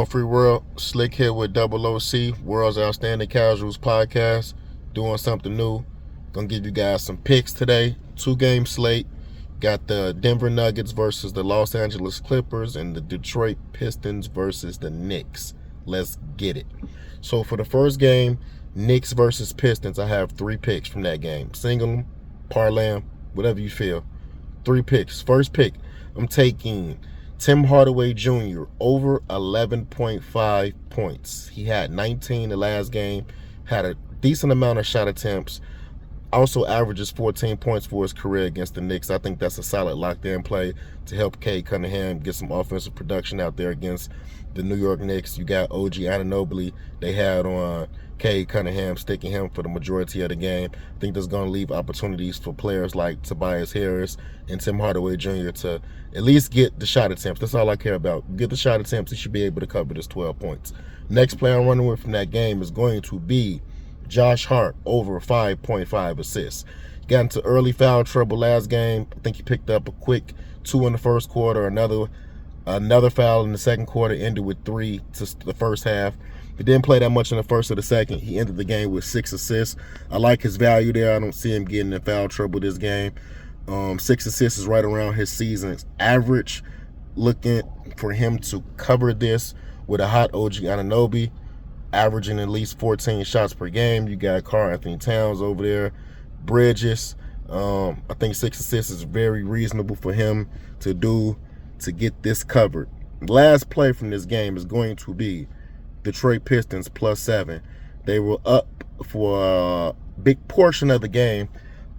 Free World? Slick here with Double OC, World's Outstanding Casuals podcast, doing something new. Gonna give you guys some picks today. 2-game slate. Got the Denver Nuggets versus the Los Angeles Clippers and the Detroit Pistons versus the Knicks. Let's get it. So for the first game, Knicks versus Pistons, I have 3 picks from that game. Single them, parlay them, whatever you feel. 3 picks. First pick, I'm taking Tim Hardaway Jr. over 11.5 points. He had 19 the last game, had a decent amount of shot attempts, also averages 14 points for his career against the Knicks. I think that's a solid locked-in play to help Cade Cunningham get some offensive production out there against the New York Knicks. You got OG Anunoby. They had on Cade Cunningham, sticking him for the majority of the game. I think that's going to leave opportunities for players like Tobias Harris and Tim Hardaway Jr. to at least get the shot attempts. That's all I care about. Get the shot attempts. He should be able to cover this 12 points. Next play I'm running with from that game is going to be Josh Hart over 5.5 assists. Got into early foul trouble last game. I think he picked up a quick 2 in the first quarter, another foul in the second quarter, ended with 3 to the first half. He didn't play that much in the first or the second. He ended the game with 6 assists. I like his value there. I don't see him getting in foul trouble this game. 6 assists is right around his season's average. Looking for him to cover this with a hot OG Anunoby, averaging at least 14 shots per game. You got Karl-Anthony Towns over there, Bridges. I think 6 assists is very reasonable for him to do to get this covered. Last play from this game is going to be Detroit Pistons +7. They were up for a big portion of the game.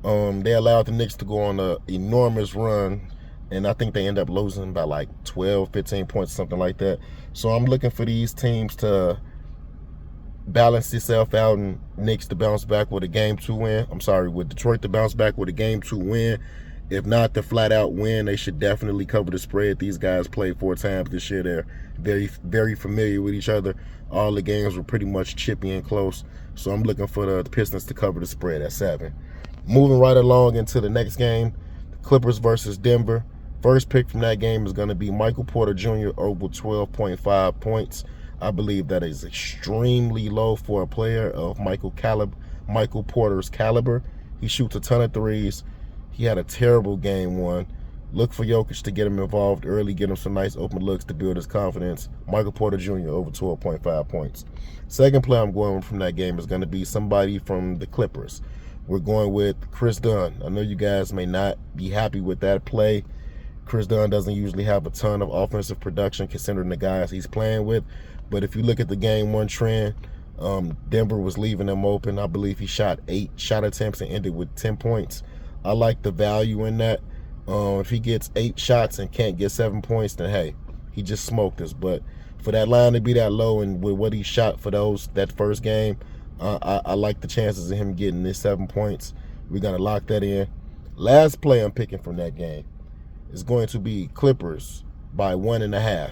They allowed the Knicks to go on an enormous run, and I think they end up losing by like 12, 15 points, something like that. So I'm looking for these teams to balance itself out and Knicks to bounce back with a Game 2 win. With Detroit to bounce back with a Game 2 win. If not the flat-out win, they should definitely cover the spread. These guys played 4 times this year. They're very, very familiar with each other. All the games were pretty much chippy and close. So I'm looking for the Pistons to cover the spread at 7. Moving right along into the next game, the Clippers versus Denver. First pick from that game is going to be Michael Porter Jr. over 12.5 points. I believe that is extremely low for a player of Michael Porter's caliber. He shoots a ton of threes. He had a terrible game 1. Look for Jokic to get him involved early, get him some nice open looks to build his confidence. Michael Porter Jr. over 12.5 points. Second play I'm going from that game is going to be somebody from the Clippers. We're going with Chris Dunn. I know you guys may not be happy with that play. Chris Dunn doesn't usually have a ton of offensive production considering the guys he's playing with. But if you look at the game 1 trend, Denver was leaving him open. I believe he shot 8 shot attempts and ended with 10 points. I like the value in that. If he gets 8 shots and can't get 7 points, then hey, he just smoked us. But for that line to be that low and with what he shot for that first game, I like the chances of him getting this 7 points. We're going to lock that in. Last play I'm picking from that game is going to be Clippers by 1.5.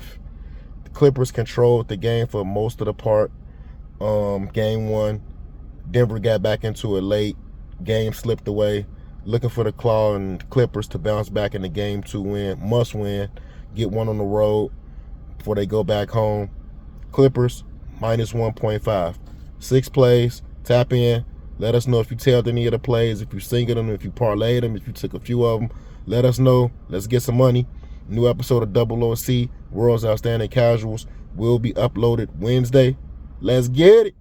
The Clippers controlled the game for most of the part. Game 1, Denver got back into it late. Game slipped away. Looking for the Claw and Clippers to bounce back in the Game 2 win. Must win. Get 1 on the road before they go back home. Clippers -1.5. 6 plays. Tap in. Let us know if you tailed any of the plays, if you singled them, if you parlayed them, if you took a few of them. Let us know. Let's get some money. New episode of Double OC, World's Outstanding Casuals, will be uploaded Wednesday. Let's get it.